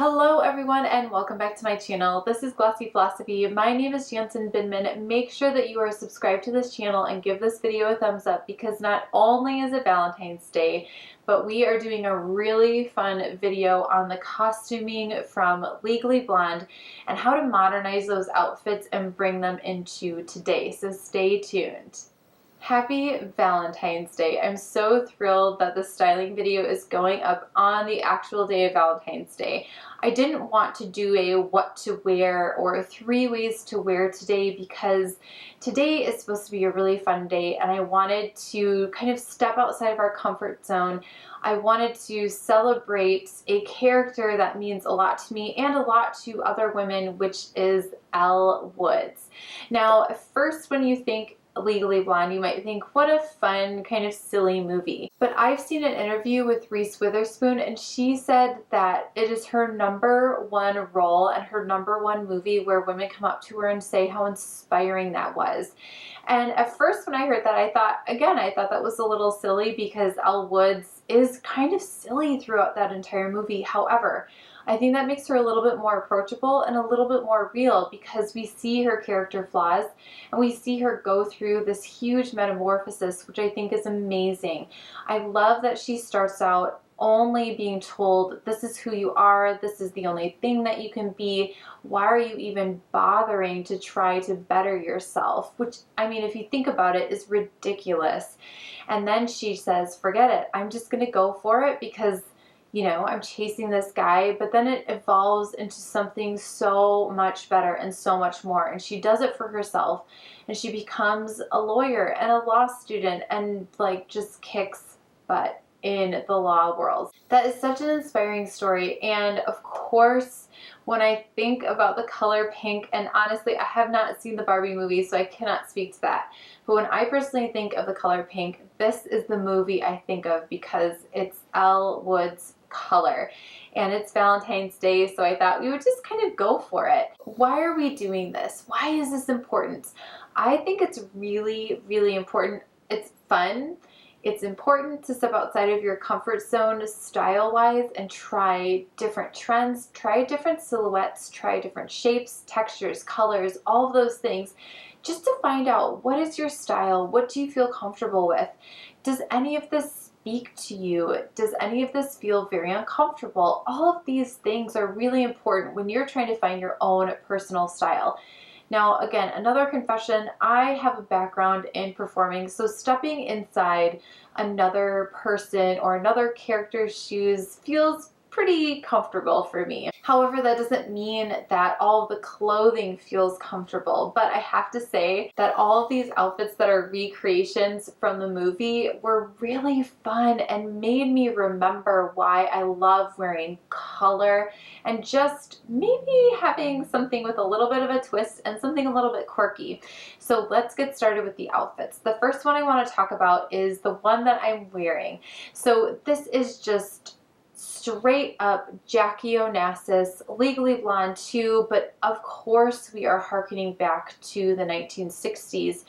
Hello everyone and welcome back to my channel. This is Glossy Philosophy. My name is Jansen Binman. Make sure that you are subscribed to this channel and give this video a thumbs up because not only is it Valentine's Day, but we are doing a really fun video on the costuming from Legally Blonde and how to modernize those outfits and bring them into today. So stay tuned. Happy Valentine's Day. I'm so thrilled that the styling video is going up on the actual day of Valentine's Day. I didn't want to do a what to wear or 3 ways to wear today because today is supposed to be a really fun day and I wanted to kind of step outside of our comfort zone. I wanted to celebrate a character that means a lot to me and a lot to other women, which is Elle Woods. Now, first when you think Legally Blonde, you might think, what a fun kind of silly movie. But I've seen an interview with Reese Witherspoon and she said that it is her #1 role and her #1 movie where women come up to her and say how inspiring that was. And at first when I heard that, I thought that was a little silly because Elle Woods is kind of silly throughout that entire movie. However, I think that makes her a little bit more approachable and a little bit more real because we see her character flaws and we see her go through this huge metamorphosis, which I think is amazing. I love that she starts out only being told, this is who you are, this is the only thing that you can be, why are you even bothering to try to better yourself? Which, I mean, if you think about it, is ridiculous. And then she says, forget it, I'm just gonna go for it because I'm chasing this guy, but then it evolves into something so much better and so much more. And she does it for herself and she becomes a lawyer and a law student and just kicks butt in the law world. That is such an inspiring story. And of course, when I think about the color pink, and honestly, I have not seen the Barbie movie, so I cannot speak to that. But when I personally think of the color pink, this is the movie I think of because it's Elle Woods' color and it's Valentine's Day, so I thought we would just kind of go for it. Why are we doing this? Why is this important? I think it's really, really important. It's fun. It's important to step outside of your comfort zone style-wise and try different trends, try different silhouettes, try different shapes, textures, colors, all of those things, just to find out what is your style, what do you feel comfortable with? Does any of this speak to you? Does any of this feel very uncomfortable? All of these things are really important when you're trying to find your own personal style. Now, again, another confession, I have a background in performing, so stepping inside another person or another character's shoes feels pretty comfortable for me. However, that doesn't mean that all of the clothing feels comfortable, but I have to say that all of these outfits that are recreations from the movie were really fun and made me remember why I love wearing color and just maybe having something with a little bit of a twist and something a little bit quirky. So let's get started with the outfits. The first one I want to talk about is the one that I'm wearing. So this is just straight up Jackie Onassis, Legally Blonde 2, but of course we are hearkening back to the 1960s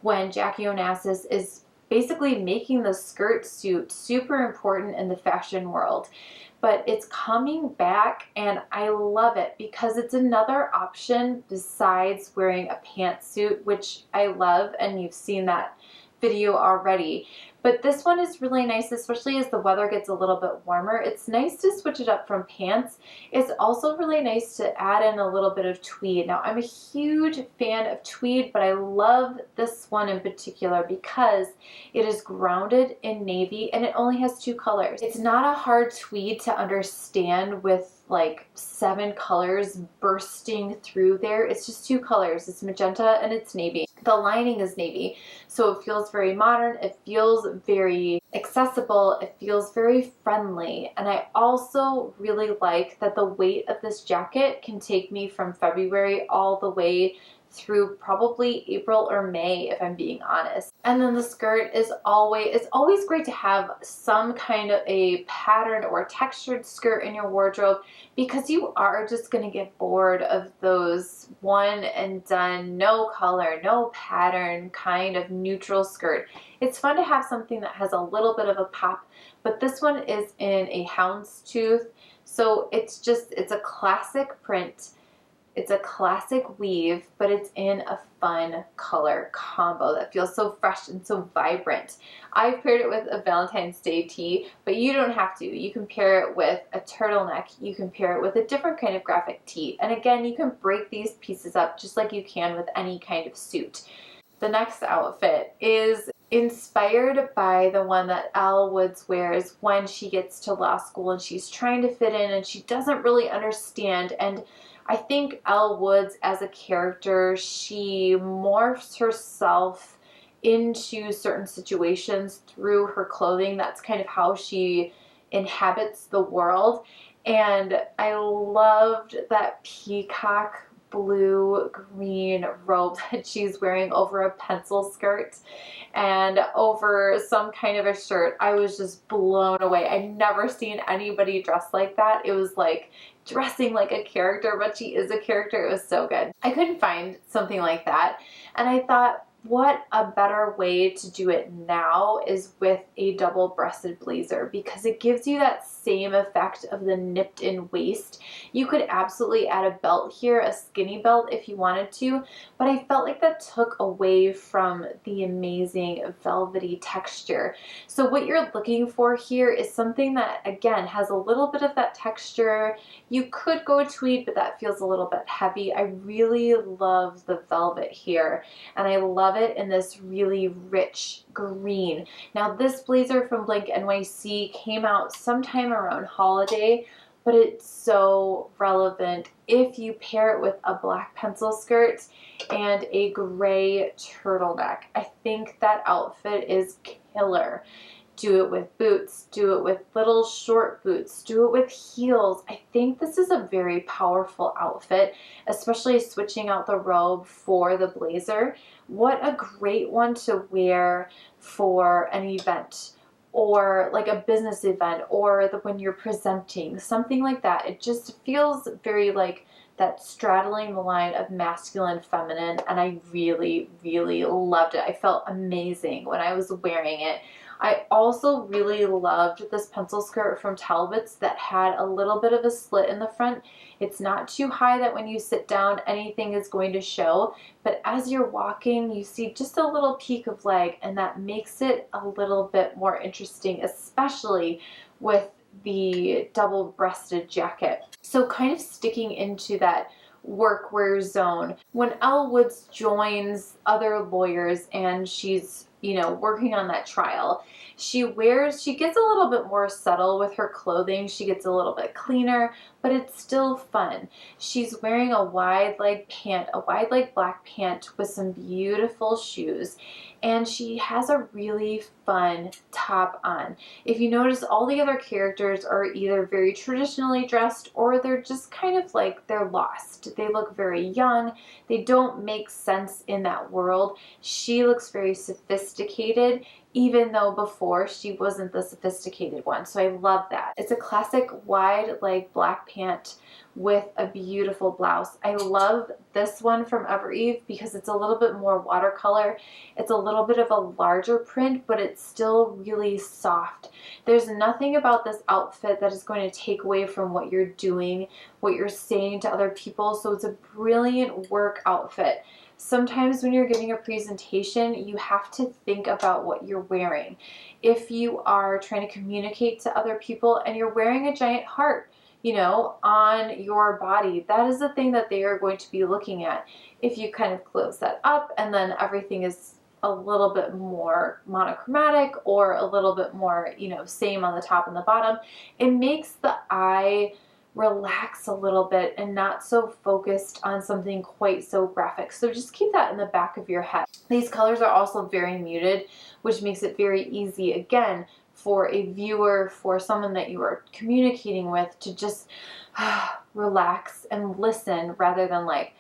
when Jackie Onassis is basically making the skirt suit super important in the fashion world. But it's coming back and I love it because it's another option besides wearing a pantsuit, which I love, and you've seen that video already. But this one is really nice, especially as the weather gets a little bit warmer. It's nice to switch it up from pants. It's also really nice to add in a little bit of tweed. Now, I'm a huge fan of tweed, but I love this one in particular because it is grounded in navy and it only has 2 colors. It's not a hard tweed to understand with like 7 colors bursting through there. It's just 2 colors. It's magenta and it's navy. The lining is navy, so it feels very modern. It feels very accessible. It feels very friendly. And I also really like that the weight of this jacket can take me from February all the way through probably April or May, if I'm being honest. And then the skirt is it's always great to have some kind of a pattern or textured skirt in your wardrobe because you are just gonna get bored of those one and done, no color, no pattern kind of neutral skirt. It's fun to have something that has a little bit of a pop, but this one is in a houndstooth. So it's a classic print. It's a classic weave, but it's in a fun color combo that feels so fresh and so vibrant. I've paired it with a Valentine's Day tee, but you don't have to. You can pair it with a turtleneck. You can pair it with a different kind of graphic tee. And again, you can break these pieces up just like you can with any kind of suit. The next outfit is inspired by the one that Elle Woods wears when she gets to law school and she's trying to fit in and she doesn't really understand. And I think Elle Woods as a character, she morphs herself into certain situations through her clothing. That's kind of how she inhabits the world. And I loved that peacock blue green robe that she's wearing over a pencil skirt and over some kind of a shirt. I was just blown away. I'd never seen anybody dressed like that. It was like dressing like a character, but she is a character. It was so good. I couldn't find something like that, and I thought, what a better way to do it now is with a double-breasted blazer, because it gives you that same effect of the nipped-in waist. You could absolutely add a belt here, a skinny belt if you wanted to, but I felt like that took away from the amazing velvety texture. So what you're looking for here is something that, again, has a little bit of that texture. You could go tweed, but that feels a little bit heavy. I really love the velvet here, and I love it in this really rich green. Now this blazer from Blank NYC came out sometime around holiday, but it's so relevant if you pair it with a black pencil skirt and a gray turtleneck. I think that outfit is killer. Do it with boots, do it with little short boots, do it with heels. I think this is a very powerful outfit, especially switching out the robe for the blazer. What a great one to wear for an event, or like a business event, or when you're presenting, something like that. It just feels very like that straddling the line of masculine, feminine, and I really, really loved it. I felt amazing when I was wearing it. I also really loved this pencil skirt from Talbots that had a little bit of a slit in the front. It's not too high that when you sit down anything is going to show, but as you're walking you see just a little peek of leg, and that makes it a little bit more interesting, especially with the double-breasted jacket. So kind of sticking into that workwear zone, when Elle Woods joins other lawyers and she's, you know, working on that trial, she gets a little bit more subtle with her clothing. She gets a little bit cleaner, but it's still fun. She's wearing a wide leg pant, a wide leg black pant with some beautiful shoes, and she has a really fun top on. If you notice, all the other characters are either very traditionally dressed or they're just kind of like they're lost. They look very young. They don't make sense in that world. She looks very sophisticated, even though before she wasn't the sophisticated one. So I love that. It's a classic wide leg black pant with a beautiful blouse. I love this one from Evereve because it's a little bit more watercolor. It's a little bit of a larger print, but it's still really soft. There's nothing about this outfit that is going to take away from what you're doing, what you're saying to other people. So it's a brilliant work outfit. Sometimes when you're giving a presentation, you have to think about what you're wearing. If you are trying to communicate to other people and you're wearing a giant heart, you know, on your body, that is the thing that they are going to be looking at. If you kind of close that up and then everything is a little bit more monochromatic or a little bit more, you know, same on the top and the bottom, it makes the eye relax a little bit and not so focused on something quite so graphic. So just keep that in the back of your head. These colors are also very muted, which makes it very easy, again, for a viewer, for someone that you are communicating with, to just relax and listen rather than like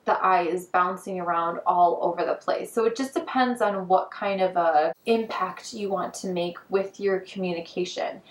the eye is bouncing around all over the place. So it just depends on what kind of a impact you want to make with your communication.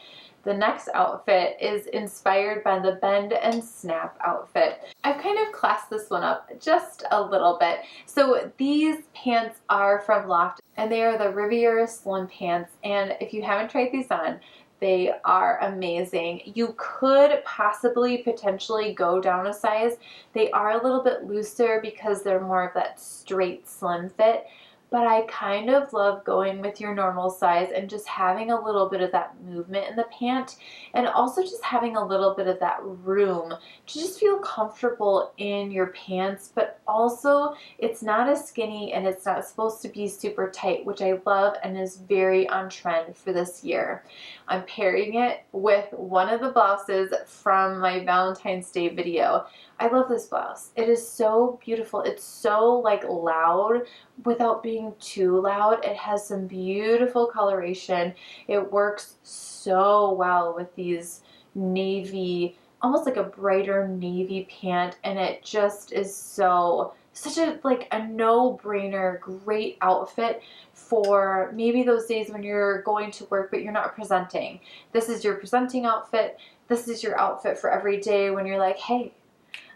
The next outfit is inspired by the Bend and Snap outfit. I've kind of classed this one up just a little bit. So these pants are from LOFT and they are the Riviera Slim pants, and if you haven't tried these on, They are amazing. You could possibly potentially go down a size. They are a little bit looser because they're more of that straight slim fit, but I kind of love going with your normal size and just having a little bit of that movement in the pant, and also just having a little bit of that room to just feel comfortable in your pants, but also it's not as skinny and it's not supposed to be super tight, which I love and is very on trend for this year. I'm pairing it with one of the blouses from my Valentine's Day video. I love this blouse. It is so beautiful. It's so like loud without being too loud. It has some beautiful coloration. It works so well with these navy, almost like a brighter navy pant, and it just is such a like a no-brainer, great outfit for maybe those days when you're going to work but you're not presenting. This is your presenting outfit. This is your outfit for every day when you're like, hey,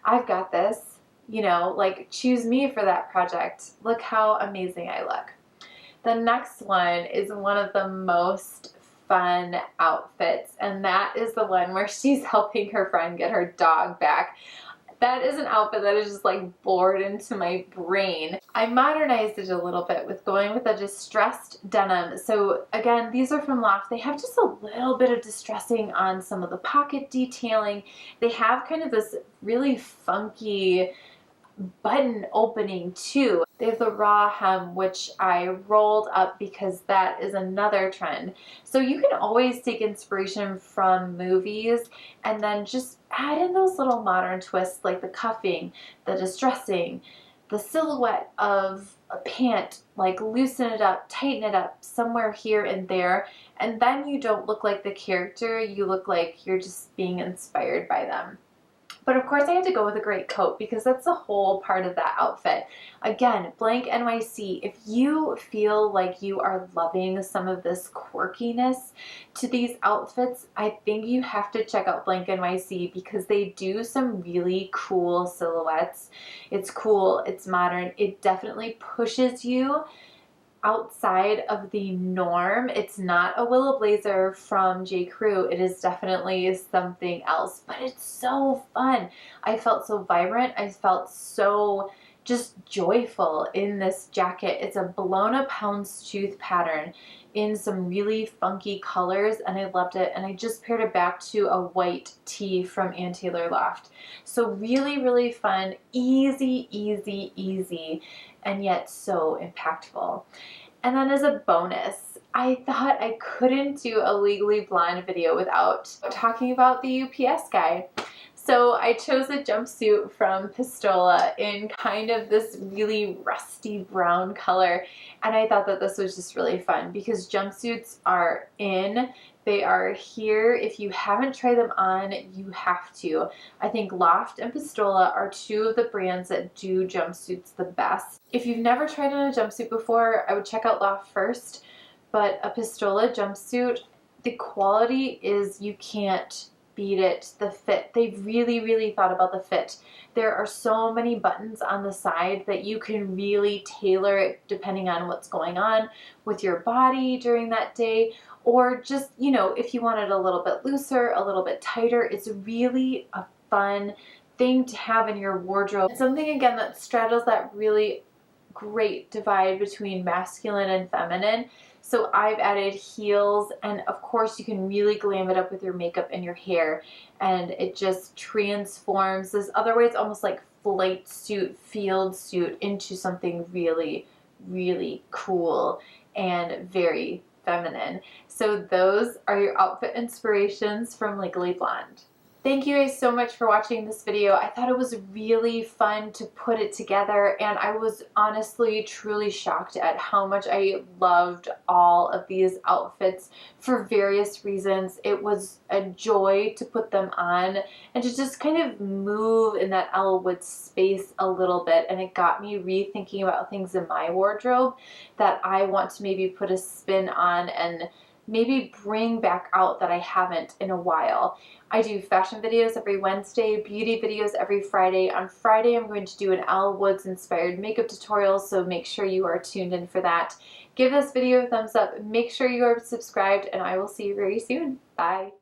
I've got this, you know, like choose me for that project. Look how amazing I look. The next one is one of the most fun outfits, and that is the one where she's helping her friend get her dog back. That is an outfit that is just like bored into my brain. I modernized it a little bit with going with a distressed denim. So again, these are from LOFT. They have just a little bit of distressing on some of the pocket detailing. They have kind of this really funky button opening too. They have the raw hem, which I rolled up because that is another trend. So you can always take inspiration from movies and then just add in those little modern twists like the cuffing, the distressing, the silhouette of a pant, like loosen it up, tighten it up somewhere here and there, and then you don't look like the character, you look like you're just being inspired by them. But of course I had to go with a great coat because that's the whole part of that outfit. Again, Blank NYC, if you feel like you are loving some of this quirkiness to these outfits, I think you have to check out Blank NYC because they do some really cool silhouettes. It's cool, it's modern, it definitely pushes you outside of the norm. It's not a willow blazer from J. Crew. It is definitely something else, but it's so fun. I felt so vibrant. I felt so just joyful in this jacket. It's a blown up houndstooth pattern in some really funky colors, and I loved it. And I just paired it back to a white tee from Ann Taylor Loft. So really, really fun, easy, easy, easy, and yet so impactful. And then as a bonus, I thought I couldn't do a Legally Blonde video without talking about the UPS guy. So I chose a jumpsuit from Pistola in kind of this really rusty brown color, and I thought that this was just really fun because jumpsuits are in. They are here. If you haven't tried them on, you have to. I think LOFT and Pistola are two of the brands that do jumpsuits the best. If you've never tried on a jumpsuit before, I would check out LOFT first, but a Pistola jumpsuit, the quality is, you can't beat it. The fit, they've really, really thought about the fit. There are so many buttons on the side that you can really tailor it depending on what's going on with your body during that day, or just, you know, if you want it a little bit looser, a little bit tighter. It's really a fun thing to have in your wardrobe. It's something, again, that straddles that really great divide between masculine and feminine. So I've added heels, and of course you can really glam it up with your makeup and your hair, and it just transforms this otherwise almost like flight suit, field suit into something really, really cool and very feminine. So those are your outfit inspirations from Legally Blonde. Thank you guys so much for watching this video. I thought it was really fun to put it together, and I was honestly truly shocked at how much I loved all of these outfits for various reasons. It was a joy to put them on and to just kind of move in that Elle Woods space a little bit, and it got me rethinking about things in my wardrobe that I want to maybe put a spin on and maybe bring back out that I haven't in a while. I do fashion videos every Wednesday, beauty videos every Friday. On Friday, I'm going to do an Elle Woods inspired makeup tutorial, so make sure you are tuned in for that. Give this video a thumbs up, make sure you are subscribed, and I will see you very soon. Bye.